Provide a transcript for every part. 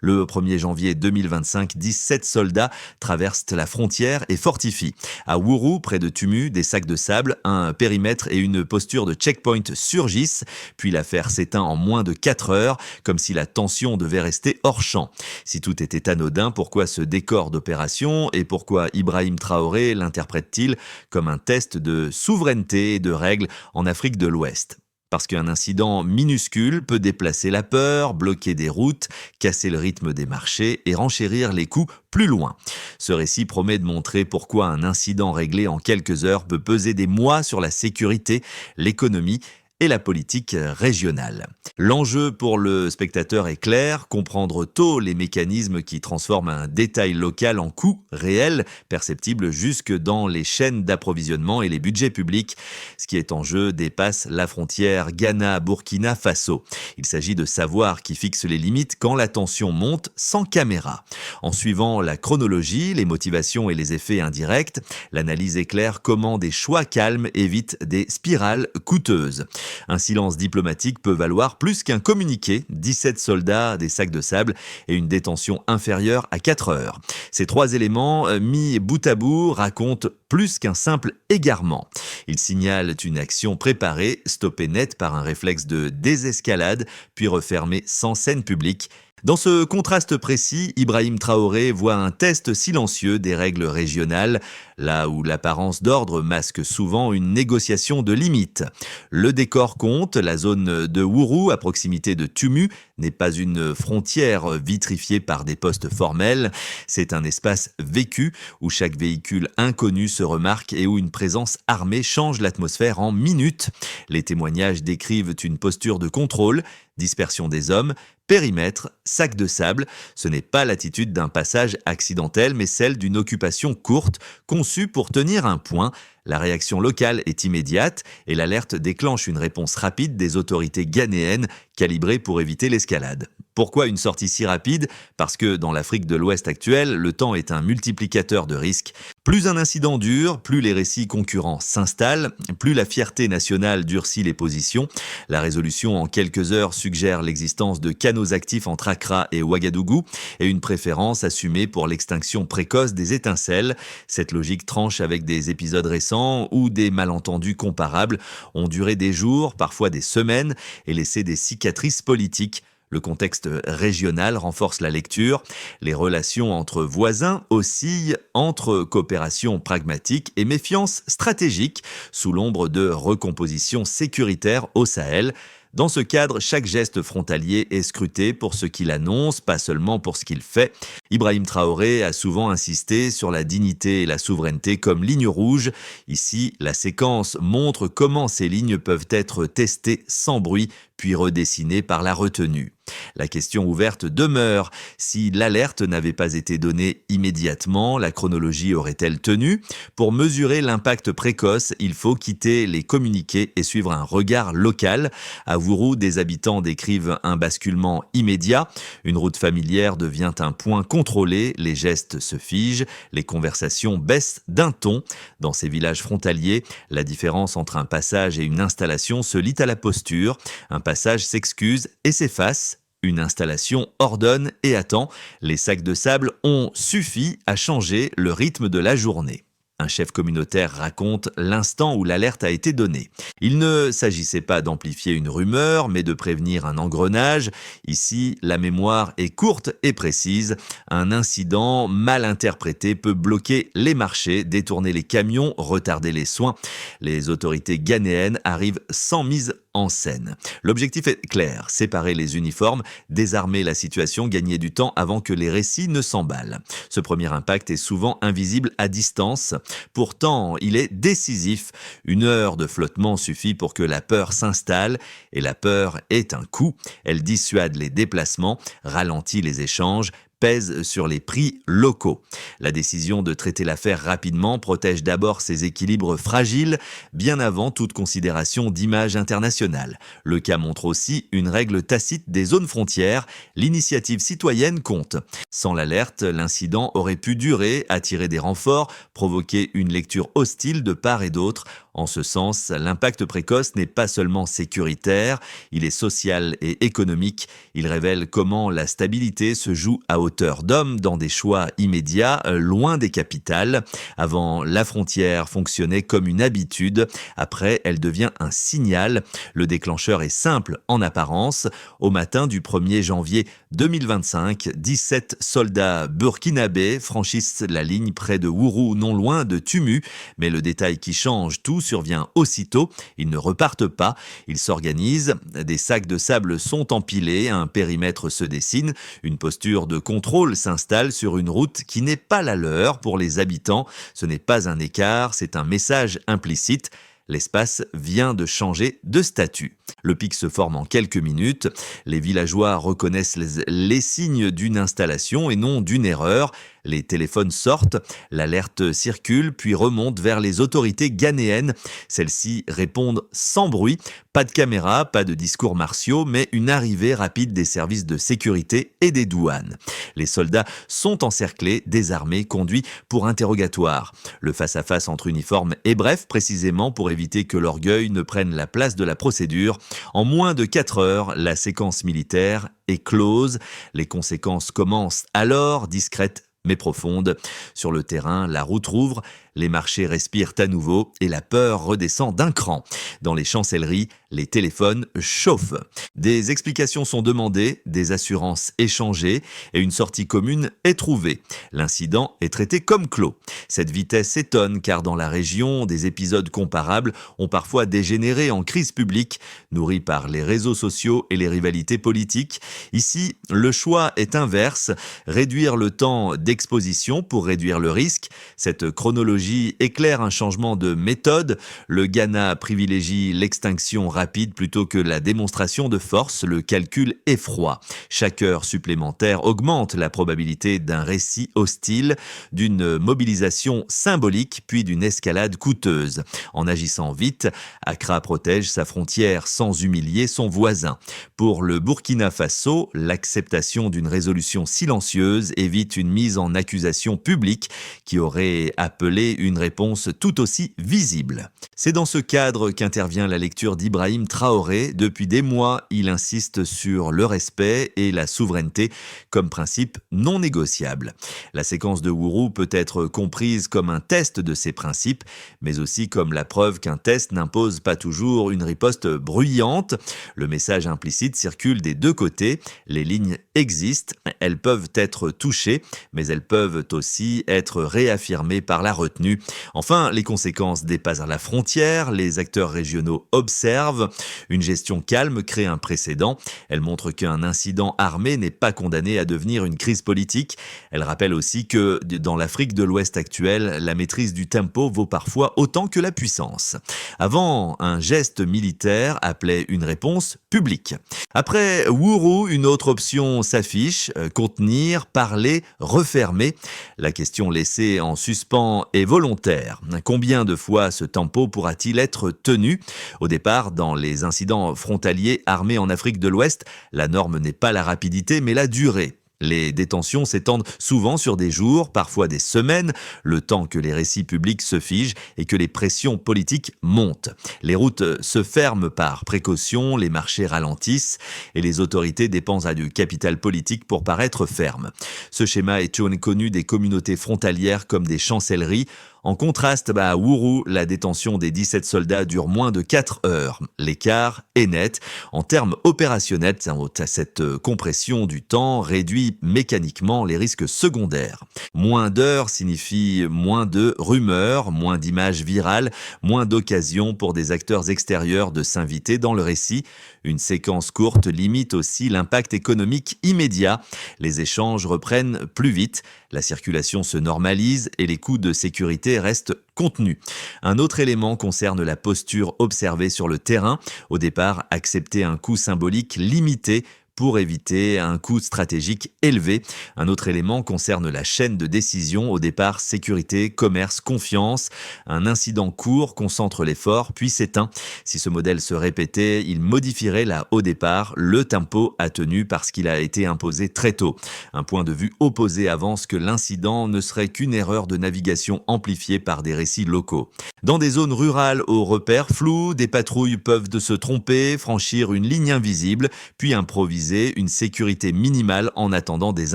Le 1er janvier 2025, 17 soldats traversent la frontière et fortifient. À Wuru, près de Tumu, des sacs de sable, un périmètre et une posture de checkpoint surgissent, puis l'affaire s'éteint en moins de 4 heures, comme si la tension devait rester hors champ. Si tout était anodin, pourquoi ce décor d'opération et pourquoi Ibrahim Traoré l'interprète-t-il comme un test de souveraineté et de règles en Afrique de l'Ouest ? Parce qu'un incident minuscule peut déplacer la peur, bloquer des routes, casser le rythme des marchés et renchérir les coûts plus loin. Ce récit promet de montrer pourquoi un incident réglé en quelques heures peut peser des mois sur la sécurité, l'économie et la politique régionale. L'enjeu pour le spectateur est clair, comprendre tôt les mécanismes qui transforment un détail local en coût réel, perceptible jusque dans les chaînes d'approvisionnement et les budgets publics. Ce qui est en jeu dépasse la frontière Ghana-Burkina Faso. Il s'agit de savoir qui fixe les limites quand la tension monte sans caméra. En suivant la chronologie, les motivations et les effets indirects, l'analyse éclaire comment des choix calmes évitent des spirales coûteuses. Un silence diplomatique peut valoir plus qu'un communiqué, 17 soldats, des sacs de sable et une détention inférieure à 4 heures. Ces 3 éléments, mis bout à bout, racontent plus qu'un simple égarement. Ils signalent une action préparée, stoppée net par un réflexe de désescalade, puis refermée sans scène publique. Dans ce contraste précis, Ibrahim Traoré voit un test silencieux des règles régionales, là où l'apparence d'ordre masque souvent une négociation de limites. Le décor compte, la zone de Wuru, à proximité de Tumu, n'est pas une frontière vitrifiée par des postes formels, c'est un espace vécu où chaque véhicule inconnu se remarque et où une présence armée change l'atmosphère en minutes. Les témoignages décrivent une posture de contrôle, dispersion des hommes, périmètre, sac de sable, ce n'est pas l'attitude d'un passage accidentel, mais celle d'une occupation courte, conçue pour tenir un point. La réaction locale est immédiate et l'alerte déclenche une réponse rapide des autorités ghanéennes, calibrées pour éviter l'escalade. Pourquoi une sortie si rapide ? Parce que dans l'Afrique de l'Ouest actuelle, le temps est un multiplicateur de risques. Plus un incident dure, plus les récits concurrents s'installent, plus la fierté nationale durcit les positions. La résolution en quelques heures suggère l'existence de canaux actifs entre Accra et Ouagadougou et une préférence assumée pour l'extinction précoce des étincelles. Cette logique tranche avec des épisodes récents où des malentendus comparables ont duré des jours, parfois des semaines, et laissé des cicatrices politiques. Le contexte régional renforce la lecture. Les relations entre voisins oscillent entre coopération pragmatique et méfiance stratégique sous l'ombre de recomposition sécuritaire au Sahel. Dans ce cadre, chaque geste frontalier est scruté pour ce qu'il annonce, pas seulement pour ce qu'il fait. Ibrahim Traoré a souvent insisté sur la dignité et la souveraineté comme ligne rouge. Ici, la séquence montre comment ces lignes peuvent être testées sans bruit, puis redessinées par la retenue. La question ouverte demeure. Si l'alerte n'avait pas été donnée immédiatement, la chronologie aurait-elle tenu ? Pour mesurer l'impact précoce, il faut quitter les communiqués et suivre un regard local. À Wuru, des habitants décrivent un basculement immédiat. Une route familière devient un point contrôlé, les gestes se figent, les conversations baissent d'un ton. Dans ces villages frontaliers, la différence entre un passage et une installation se lit à la posture. Un passage s'excuse et s'efface. Une installation ordonne et attend. Les sacs de sable ont suffi à changer le rythme de la journée. Un chef communautaire raconte l'instant où l'alerte a été donnée. Il ne s'agissait pas d'amplifier une rumeur, mais de prévenir un engrenage. Ici, la mémoire est courte et précise. Un incident mal interprété peut bloquer les marchés, détourner les camions, retarder les soins. Les autorités ghanéennes arrivent sans mise en scène. L'objectif est clair, séparer les uniformes, désarmer la situation, gagner du temps avant que les récits ne s'emballent. Ce premier impact est souvent invisible à distance. Pourtant, il est décisif. 1 heure de flottement suffit pour que la peur s'installe, et la peur est un coût. Elle dissuade les déplacements, ralentit les échanges, pèse sur les prix locaux. La décision de traiter l'affaire rapidement protège d'abord ses équilibres fragiles, bien avant toute considération d'image internationale. Le cas montre aussi une règle tacite des zones frontières, l'initiative citoyenne compte. Sans l'alerte, l'incident aurait pu durer, attirer des renforts, provoquer une lecture hostile de part et d'autre. En ce sens, l'impact précoce n'est pas seulement sécuritaire, il est social et économique. Il révèle comment la stabilité se joue à hauteur d'homme dans des choix immédiats, loin des capitales. Avant, la frontière fonctionnait comme une habitude. Après, elle devient un signal. Le déclencheur est simple en apparence. Au matin du 1er janvier 2025, 17 soldats burkinabés franchissent la ligne près de Wourou, non loin de Tumu. Mais le détail qui change tout survient aussitôt. Ils ne repartent pas. Ils s'organisent. Des sacs de sable sont empilés. Un périmètre se dessine. Une posture de contrôle s'installe sur une route qui n'est pas la leur pour les habitants. Ce n'est pas un écart, c'est un message implicite. L'espace vient de changer de statut. Le pic se forme en quelques minutes. Les villageois reconnaissent les signes d'une installation et non d'une erreur. Les téléphones sortent, l'alerte circule puis remonte vers les autorités ghanéennes. Celles-ci répondent sans bruit. Pas de caméra, pas de discours martiaux, mais une arrivée rapide des services de sécurité et des douanes. Les soldats sont encerclés, désarmés, conduits pour interrogatoire. Le face-à-face entre uniformes est bref, précisément pour éviter que l'orgueil ne prenne la place de la procédure. En moins de 4 heures, la séquence militaire est close. Les conséquences commencent alors, discrètes mais profondes. Sur le terrain, la route rouvre, les marchés respirent à nouveau et la peur redescend d'un cran. Dans les chancelleries, les téléphones chauffent. Des explications sont demandées, des assurances échangées et une sortie commune est trouvée. L'incident est traité comme clos. Cette vitesse étonne car dans la région, des épisodes comparables ont parfois dégénéré en crise publique, nourris par les réseaux sociaux et les rivalités politiques. Ici, le choix est inverse, réduire le temps d'exposition pour réduire le risque. Cette chronologie éclaire un changement de méthode. Le Ghana privilégie l'extinction rapide plutôt que la démonstration de force. Le calcul est froid. Chaque heure supplémentaire augmente la probabilité d'un récit hostile, d'une mobilisation symbolique puis d'une escalade coûteuse. En agissant vite, Accra protège sa frontière sans humilier son voisin. Pour le Burkina Faso, l'acceptation d'une résolution silencieuse évite une mise en accusation publique qui aurait appelé une réponse tout aussi visible. C'est dans ce cadre qu'intervient la lecture d'Ibrahim Traoré. Depuis des mois, il insiste sur le respect et la souveraineté comme principe non négociable. La séquence de Wourou peut être comprise comme un test de ces principes, mais aussi comme la preuve qu'un test n'impose pas toujours une riposte bruyante. Le message implicite circule des deux côtés. Les lignes existent, elles peuvent être touchées, mais elles peuvent aussi être réaffirmées par la retenue. Enfin, les conséquences dépassent la frontière, les acteurs régionaux observent. Une gestion calme crée un précédent. Elle montre qu'un incident armé n'est pas condamné à devenir une crise politique. Elle rappelle aussi que dans l'Afrique de l'Ouest actuelle, la maîtrise du tempo vaut parfois autant que la puissance. Avant, un geste militaire appelait une réponse publique. Après Wourou, une autre option s'affiche, contenir, parler, refermer. La question laissée en suspens est volontaire. Combien de fois ce tempo pourra-t-il être tenu ? Au départ, dans les incidents frontaliers armés en Afrique de l'Ouest, la norme n'est pas la rapidité mais la durée. Les détentions s'étendent souvent sur des jours, parfois des semaines, le temps que les récits publics se figent et que les pressions politiques montent. Les routes se ferment par précaution, les marchés ralentissent et les autorités dépensent du capital politique pour paraître fermes. Ce schéma est connu des communautés frontalières comme des chancelleries. En contraste, à Wourou, la détention des 17 soldats dure moins de 4 heures. L'écart est net. En termes opérationnels, cette compression du temps réduit mécaniquement les risques secondaires. Moins d'heures signifie moins de rumeurs, moins d'images virales, moins d'occasions pour des acteurs extérieurs de s'inviter dans le récit. Une séquence courte limite aussi l'impact économique immédiat. Les échanges reprennent plus vite, la circulation se normalise et les coûts de sécurité restent contenus. Un autre élément concerne la posture observée sur le terrain. Au départ, accepter un coût symbolique limité pour éviter un coût stratégique élevé. Un autre élément concerne la chaîne de décision. Au départ, sécurité, commerce, confiance. Un incident court concentre l'effort, puis s'éteint. Si ce modèle se répétait, il modifierait là au départ le tempo à tenue parce qu'il a été imposé très tôt. Un point de vue opposé avance que l'incident ne serait qu'une erreur de navigation amplifiée par des récits locaux. Dans des zones rurales aux repères flous, des patrouilles peuvent se tromper, franchir une ligne invisible, puis improviser une sécurité minimale en attendant des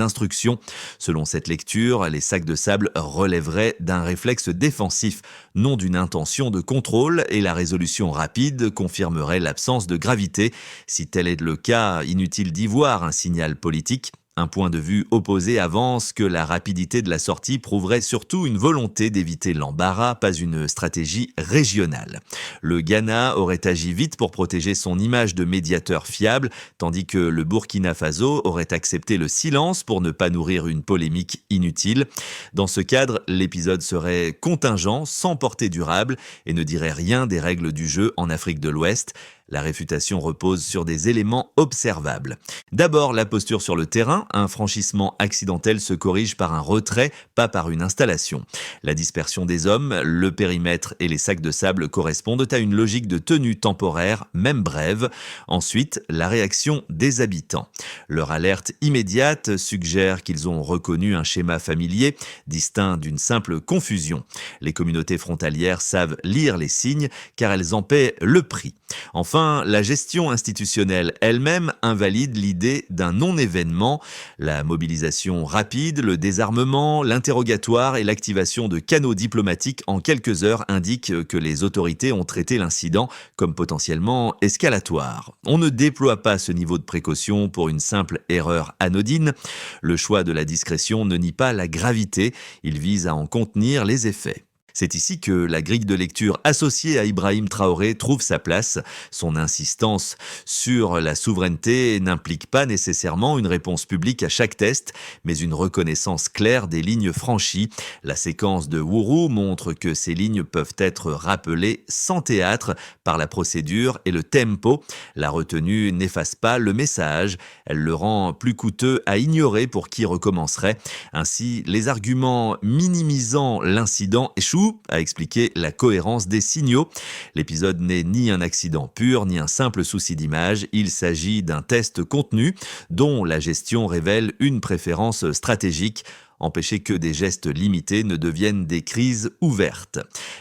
instructions. Selon cette lecture, les sacs de sable relèveraient d'un réflexe défensif, non d'une intention de contrôle, et la résolution rapide confirmerait l'absence de gravité. Si tel est le cas, inutile d'y voir un signal politique. Un point de vue opposé avance que la rapidité de la sortie prouverait surtout une volonté d'éviter l'embarras, pas une stratégie régionale. Le Ghana aurait agi vite pour protéger son image de médiateur fiable, tandis que le Burkina Faso aurait accepté le silence pour ne pas nourrir une polémique inutile. Dans ce cadre, l'épisode serait contingent, sans portée durable, et ne dirait rien des règles du jeu en Afrique de l'Ouest. La réfutation repose sur des éléments observables. D'abord, la posture sur le terrain. Un franchissement accidentel se corrige par un retrait, pas par une installation. La dispersion des hommes, le périmètre et les sacs de sable correspondent à une logique de tenue temporaire, même brève. Ensuite, la réaction des habitants. Leur alerte immédiate suggère qu'ils ont reconnu un schéma familier, distinct d'une simple confusion. Les communautés frontalières savent lire les signes, car elles en paient le prix. Enfin, la gestion institutionnelle elle-même invalide l'idée d'un non-événement. La mobilisation rapide, le désarmement, l'interrogatoire et l'activation de canaux diplomatiques en quelques heures indiquent que les autorités ont traité l'incident comme potentiellement escalatoire. On ne déploie pas ce niveau de précaution pour une simple erreur anodine. Le choix de la discrétion ne nie pas la gravité, il vise à en contenir les effets. C'est ici que la grille de lecture associée à Ibrahim Traoré trouve sa place. Son insistance sur la souveraineté n'implique pas nécessairement une réponse publique à chaque test, mais une reconnaissance claire des lignes franchies. La séquence de Wuru montre que ces lignes peuvent être rappelées sans théâtre par la procédure et le tempo. La retenue n'efface pas le message, elle le rend plus coûteux à ignorer pour qui recommencerait. Ainsi, les arguments minimisant l'incident échouent, a expliqué la cohérence des signaux. L'épisode n'est ni un accident pur, ni un simple souci d'image. Il s'agit d'un test contenu dont la gestion révèle une préférence stratégique. Empêcher que des gestes limités ne deviennent des crises ouvertes.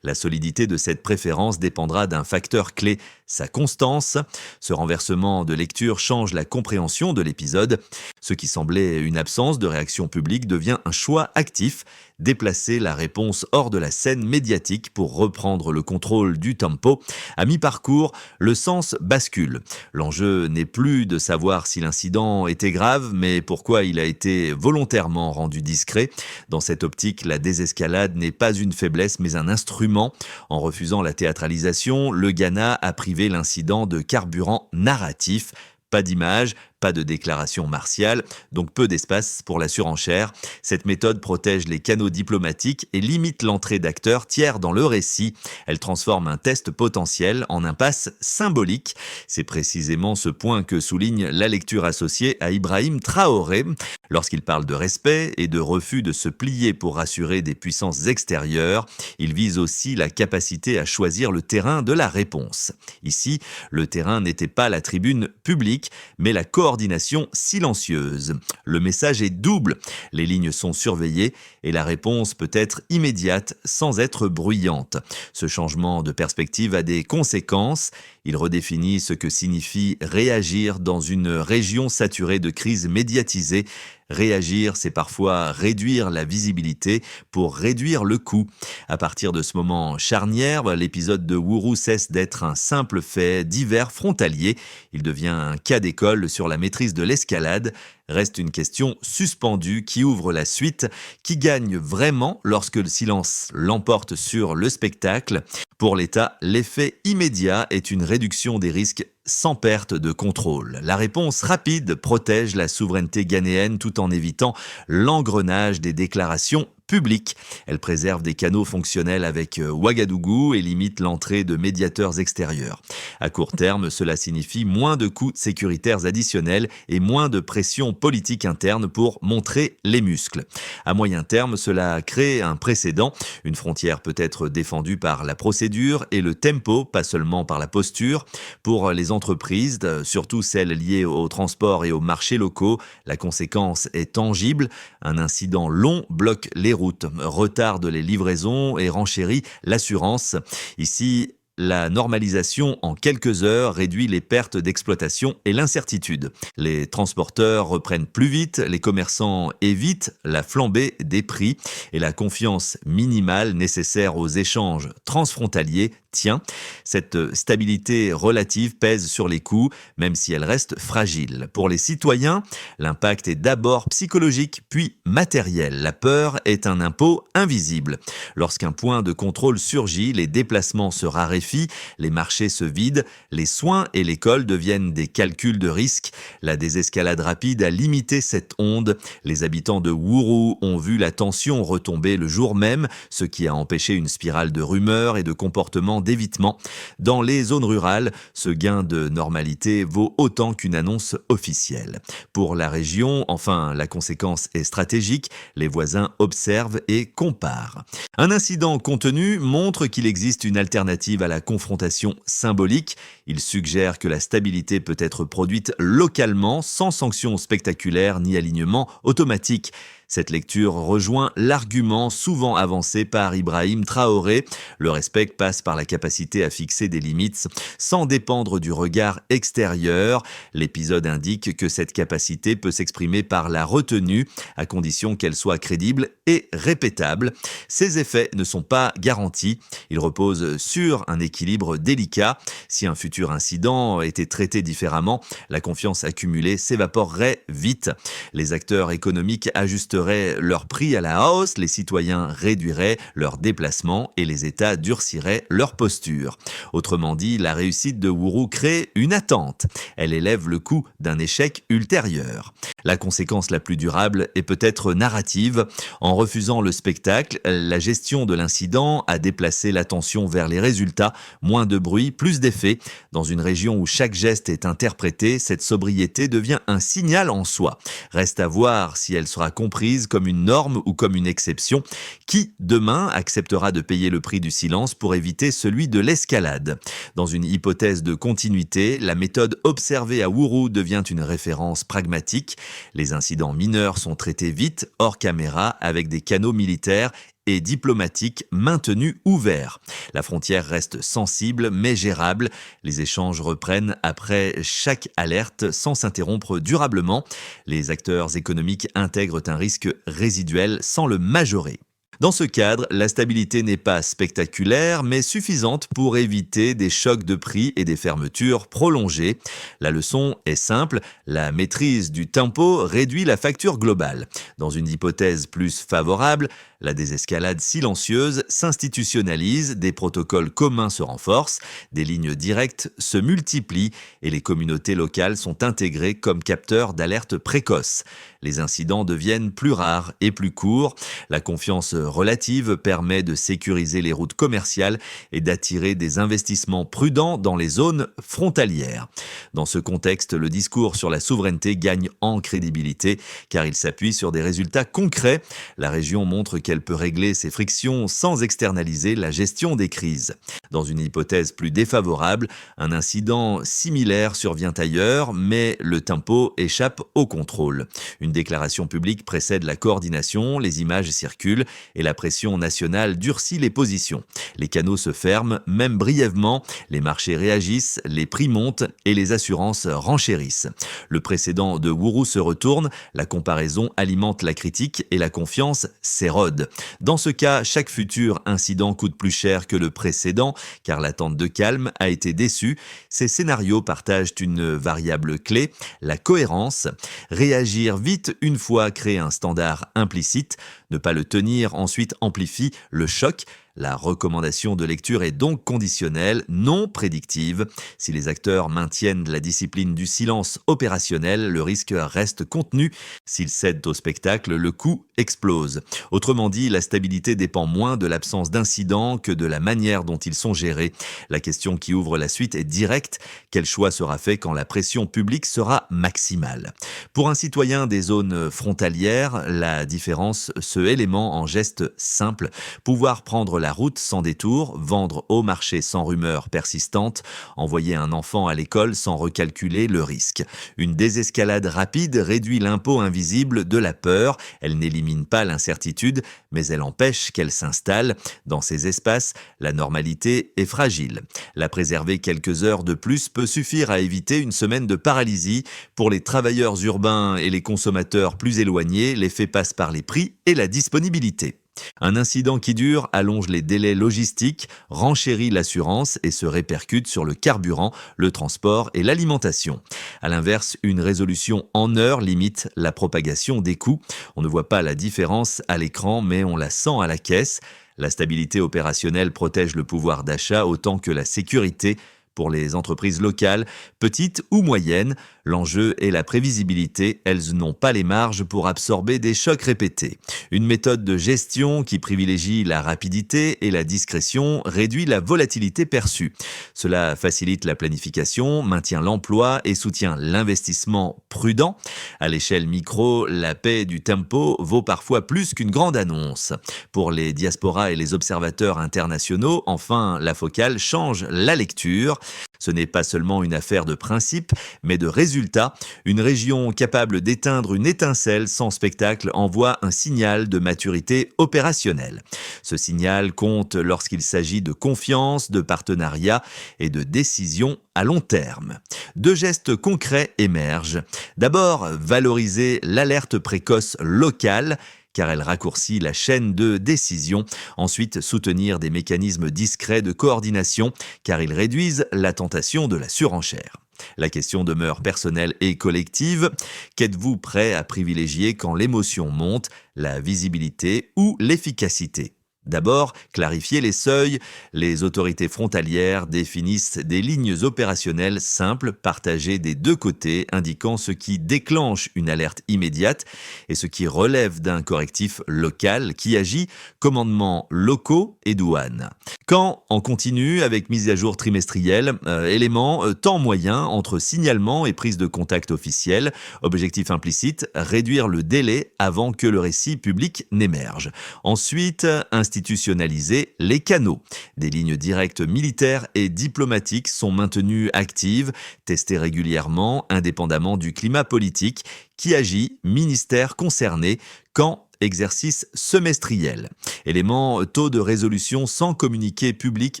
La solidité de cette préférence dépendra d'un facteur clé, sa constance. Ce renversement de lecture change la compréhension de l'épisode. Ce qui semblait une absence de réaction publique devient un choix actif, déplacer la réponse hors de la scène médiatique pour reprendre le contrôle du tempo. À mi-parcours, le sens bascule. L'enjeu n'est plus de savoir si l'incident était grave, mais pourquoi il a été volontairement rendu discret. Dans cette optique, la désescalade n'est pas une faiblesse, mais un instrument. En refusant la théâtralisation, le Ghana a privé l'incident de carburant narratif. Pas d'image, pas de déclaration martiale, donc peu d'espace pour la surenchère. Cette méthode protège les canaux diplomatiques et limite l'entrée d'acteurs tiers dans le récit. Elle transforme un test potentiel en impasse symbolique. C'est précisément ce point que souligne la lecture associée à Ibrahim Traoré. Lorsqu'il parle de respect et de refus de se plier pour rassurer des puissances extérieures, il vise aussi la capacité à choisir le terrain de la réponse. Ici, le terrain n'était pas la tribune publique, mais la coordination silencieuse. Le message est double, les lignes sont surveillées et la réponse peut être immédiate sans être bruyante. Ce changement de perspective a des conséquences. Il redéfinit ce que signifie réagir dans une région saturée de crises médiatisées. Réagir, c'est parfois réduire la visibilité pour réduire le coût. À partir de ce moment charnière, l'épisode de Wuru cesse d'être un simple fait divers frontalier. Il devient un cas d'école sur la maîtrise de l'escalade. Reste une question suspendue qui ouvre la suite, qui gagne vraiment lorsque le silence l'emporte sur le spectacle. Pour l'État, l'effet immédiat est une réduction des risques sans perte de contrôle. La réponse rapide protège la souveraineté ghanéenne tout en évitant l'engrenage des déclarations publique. Elle préserve des canaux fonctionnels avec Ouagadougou et limite l'entrée de médiateurs extérieurs. À court terme, cela signifie moins de coûts sécuritaires additionnels et moins de pression politique interne pour montrer les muscles. À moyen terme, cela crée un précédent. Une frontière peut être défendue par la procédure et le tempo, pas seulement par la posture. Pour les entreprises, surtout celles liées au transport et aux marchés locaux, la conséquence est tangible. Un incident long bloque les routes, retarde les livraisons et renchérit l'assurance. Ici, la normalisation en quelques heures réduit les pertes d'exploitation et l'incertitude. Les transporteurs reprennent plus vite, les commerçants évitent la flambée des prix et la confiance minimale nécessaire aux échanges transfrontaliers tient. Cette stabilité relative pèse sur les coûts, même si elle reste fragile. Pour les citoyens, l'impact est d'abord psychologique, puis matériel. La peur est un impôt invisible. Lorsqu'un point de contrôle surgit, les déplacements se raréfient, les marchés se vident, les soins et l'école deviennent des calculs de risque. La désescalade rapide a limité cette onde. Les habitants de Wuru ont vu la tension retomber le jour même, ce qui a empêché une spirale de rumeurs et de comportements d'évitement. Dans les zones rurales, ce gain de normalité vaut autant qu'une annonce officielle. Pour la région, enfin, la conséquence est stratégique. Les voisins observent et comparent. Un incident contenu montre qu'il existe une alternative à la confrontation symbolique. Il suggère que la stabilité peut être produite localement, sans sanctions spectaculaires ni alignement automatique. Cette lecture rejoint l'argument souvent avancé par Ibrahim Traoré. Le respect passe par la capacité à fixer des limites sans dépendre du regard extérieur. L'épisode indique que cette capacité peut s'exprimer par la retenue, à condition qu'elle soit crédible et répétable. Ces effets ne sont pas garantis. Ils reposent sur un équilibre délicat. Si un futur incident était traité différemment, la confiance accumulée s'évaporerait vite. Les acteurs économiques ajusteraient leur prix à la hausse, les citoyens réduiraient leurs déplacements et les États durciraient leur posture. Autrement dit, la réussite de Wuru crée une attente. Elle élève le coût d'un échec ultérieur. La conséquence la plus durable est peut-être narrative. En refusant le spectacle, la gestion de l'incident a déplacé l'attention vers les résultats. Moins de bruit, plus d'effet. Dans une région où chaque geste est interprété, cette sobriété devient un signal en soi. Reste à voir si elle sera comprise comme une norme ou comme une exception. Qui, demain, acceptera de payer le prix du silence pour éviter celui de l'escalade? Dans une hypothèse de continuité, la méthode observée à Wuru devient une référence pragmatique. Les incidents mineurs sont traités vite, hors caméra, avec des canaux militaires et diplomatiques maintenus ouverts. La frontière reste sensible mais gérable. Les échanges reprennent après chaque alerte sans s'interrompre durablement. Les acteurs économiques intègrent un risque résiduel sans le majorer. Dans ce cadre, la stabilité n'est pas spectaculaire, mais suffisante pour éviter des chocs de prix et des fermetures prolongées. La leçon est simple, la maîtrise du tempo réduit la facture globale. Dans une hypothèse plus favorable, la désescalade silencieuse s'institutionnalise, des protocoles communs se renforcent, des lignes directes se multiplient et les communautés locales sont intégrées comme capteurs d'alerte précoce. Les incidents deviennent plus rares et plus courts. La confiance relative permet de sécuriser les routes commerciales et d'attirer des investissements prudents dans les zones frontalières. Dans ce contexte, le discours sur la souveraineté gagne en crédibilité car il s'appuie sur des résultats concrets. La région montre qu'elle peut régler ses frictions sans externaliser la gestion des crises. Dans une hypothèse plus défavorable, un incident similaire survient ailleurs, mais le tempo échappe au contrôle. Une déclaration publique précède la coordination, les images circulent et la pression nationale durcit les positions. Les canaux se ferment, même brièvement, les marchés réagissent, les prix montent et les assurances renchérissent. Le précédent de Wuru se retourne, la comparaison alimente la critique et la confiance s'érode. Dans ce cas, chaque futur incident coûte plus cher que le précédent, car l'attente de calme a été déçue. Ces scénarios partagent une variable clé, la cohérence. Réagir vite une fois crée un standard implicite, ne pas le tenir ensuite amplifie le choc. La recommandation de lecture est donc conditionnelle, non prédictive. Si les acteurs maintiennent la discipline du silence opérationnel, le risque reste contenu. S'ils cèdent au spectacle, le coût explose. Autrement dit, la stabilité dépend moins de l'absence d'incidents que de la manière dont ils sont gérés. La question qui ouvre la suite est directe. Quel choix sera fait quand la pression publique sera maximale? Pour un citoyen des zones frontalières, la différence se élément en geste simple. Pouvoir prendre la route sans détour, vendre au marché sans rumeur persistante, envoyer un enfant à l'école sans recalculer le risque. Une désescalade rapide réduit l'impôt invisible de la peur. Elle n'élimine pas l'incertitude, mais elle empêche qu'elle s'installe. Dans ces espaces, la normalité est fragile. La préserver quelques heures de plus peut suffire à éviter une semaine de paralysie. Pour les travailleurs urbains et les consommateurs plus éloignés, l'effet passe par les prix et la disponibilité. Un incident qui dure allonge les délais logistiques, renchérit l'assurance et se répercute sur le carburant, le transport et l'alimentation. À l'inverse, une résolution en heure limite la propagation des coûts. On ne voit pas la différence à l'écran, mais on la sent à la caisse. La stabilité opérationnelle protège le pouvoir d'achat autant que la sécurité. Pour les entreprises locales, petites ou moyennes, l'enjeu est la prévisibilité. Elles n'ont pas les marges pour absorber des chocs répétés. Une méthode de gestion qui privilégie la rapidité et la discrétion réduit la volatilité perçue. Cela facilite la planification, maintient l'emploi et soutient l'investissement prudent. À l'échelle micro, la paix du tempo vaut parfois plus qu'une grande annonce. Pour les diasporas et les observateurs internationaux, enfin, la focale change la lecture. Ce n'est pas seulement une affaire de principe, mais de résultat. Une région capable d'éteindre une étincelle sans spectacle envoie un signal de maturité opérationnelle. Ce signal compte lorsqu'il s'agit de confiance, de partenariat et de décision à long terme. Deux gestes concrets émergent. D'abord, valoriser l'alerte précoce locale, car elle raccourcit la chaîne de décision. Ensuite, soutenir des mécanismes discrets de coordination, car ils réduisent la tentation de la surenchère. La question demeure personnelle et collective. Qu'êtes-vous prêt à privilégier quand l'émotion monte, la visibilité ou l'efficacité ? D'abord, clarifier les seuils. Les autorités frontalières définissent des lignes opérationnelles simples, partagées des deux côtés, indiquant ce qui déclenche une alerte immédiate et ce qui relève d'un correctif local qui agit, commandements locaux et douanes. Quand en continu, avec mise à jour trimestrielle, éléments, temps moyen entre signalement et prise de contact officielle, objectif implicite, réduire le délai avant que le récit public n'émerge. Ensuite, institutionnaliser les canaux. Des lignes directes militaires et diplomatiques sont maintenues actives, testées régulièrement, indépendamment du climat politique, qui agit, ministère concerné, quand exercice semestriel. Élément, taux de résolution sans communiqué public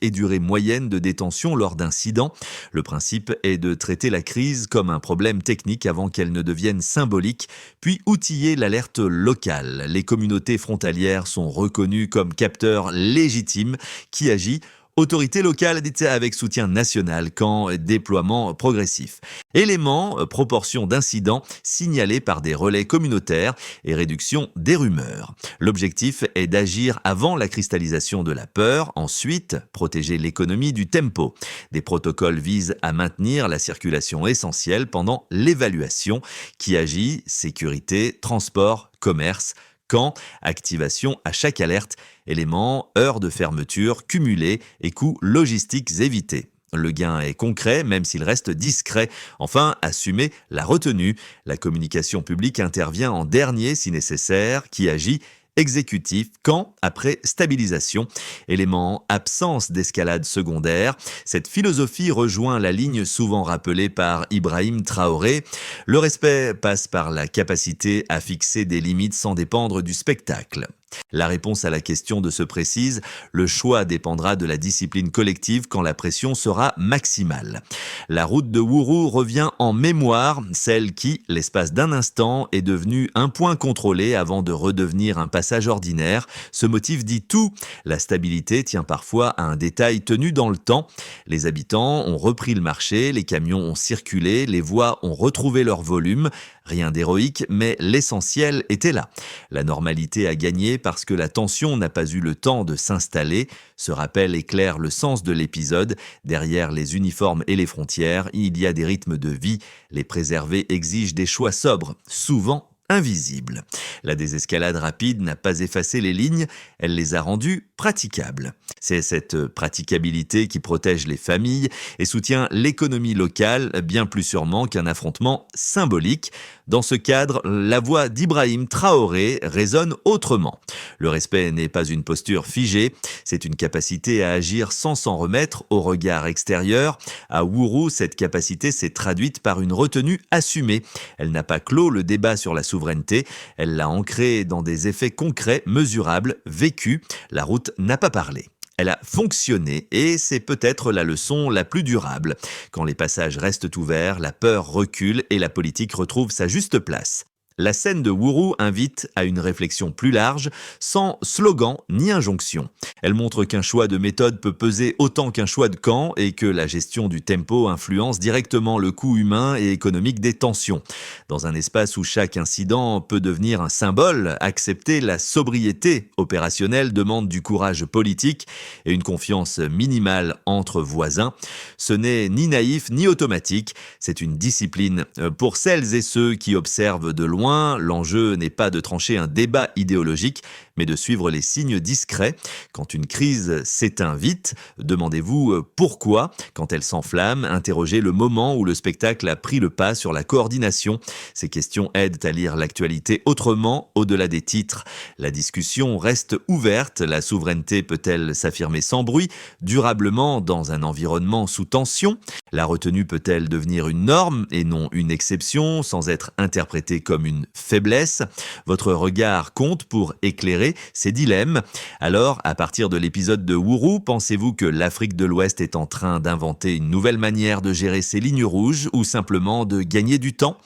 et durée moyenne de détention lors d'incidents. Le principe est de traiter la crise comme un problème technique avant qu'elle ne devienne symbolique, puis outiller l'alerte locale. Les communautés frontalières sont reconnues comme capteurs légitimes qui agit. Autorité locale avec soutien national quand déploiement progressif. Élément, proportion d'incidents signalés par des relais communautaires et réduction des rumeurs. L'objectif est d'agir avant la cristallisation de la peur, ensuite protéger l'économie du tempo. Des protocoles visent à maintenir la circulation essentielle pendant l'évaluation qui agit sécurité, transport, commerce, quand, activation à chaque alerte, éléments, heures de fermeture cumulées et coûts logistiques évités. Le gain est concret, même s'il reste discret. Enfin, assumer la retenue. La communication publique intervient en dernier si nécessaire, qui agit exécutif quand, après stabilisation. Élément, absence d'escalade secondaire. Cette philosophie rejoint la ligne souvent rappelée par Ibrahim Traoré. Le respect passe par la capacité à fixer des limites sans dépendre du spectacle. La réponse à la question se précise, le choix dépendra de la discipline collective quand la pression sera maximale. La route de Wourou revient en mémoire, celle qui, l'espace d'un instant, est devenue un point contrôlé avant de redevenir un passage ordinaire. Ce motif dit tout. La stabilité tient parfois à un détail tenu dans le temps. Les habitants ont repris le marché, les camions ont circulé, les voies ont retrouvé leur volume. Rien d'héroïque, mais l'essentiel était là. La normalité a gagné fermée parce que la tension n'a pas eu le temps de s'installer. Ce rappel éclaire le sens de l'épisode. Derrière les uniformes et les frontières, il y a des rythmes de vie. Les préserver exige des choix sobres, souvent invisibles. La désescalade rapide n'a pas effacé les lignes, elle les a rendues praticables. C'est cette praticabilité qui protège les familles et soutient l'économie locale bien plus sûrement qu'un affrontement symbolique. Dans ce cadre, la voix d'Ibrahim Traoré résonne autrement. Le respect n'est pas une posture figée, c'est une capacité à agir sans s'en remettre au regard extérieur. À Wourou, cette capacité s'est traduite par une retenue assumée. Elle n'a pas clos le débat sur la souveraineté, elle l'a ancré dans des effets concrets, mesurables, vécus. La route n'a pas parlé. Elle a fonctionné et c'est peut-être la leçon la plus durable. Quand les passages restent ouverts, la peur recule et la politique retrouve sa juste place. La scène de Wourou invite à une réflexion plus large, sans slogan ni injonction. Elle montre qu'un choix de méthode peut peser autant qu'un choix de camp et que la gestion du tempo influence directement le coût humain et économique des tensions. Dans un espace où chaque incident peut devenir un symbole, accepter la sobriété opérationnelle demande du courage politique et une confiance minimale entre voisins. Ce n'est ni naïf ni automatique, c'est une discipline. Pour celles et ceux qui observent de loin, l'enjeu n'est pas de trancher un débat idéologique, mais de suivre les signes discrets. Quand une crise s'éteint vite, demandez-vous pourquoi. Quand elle s'enflamme, interrogez le moment où le spectacle a pris le pas sur la coordination. Ces questions aident à lire l'actualité autrement, au-delà des titres. La discussion reste ouverte. La souveraineté peut-elle s'affirmer sans bruit, durablement dans un environnement sous tension? La retenue peut-elle devenir une norme et non une exception, sans être interprétée comme une faiblesse? Votre regard compte pour éclairer ces dilemmes. Alors, à partir de l'épisode de Wourou, pensez-vous que l'Afrique de l'Ouest est en train d'inventer une nouvelle manière de gérer ses lignes rouges ou simplement de gagner du temps?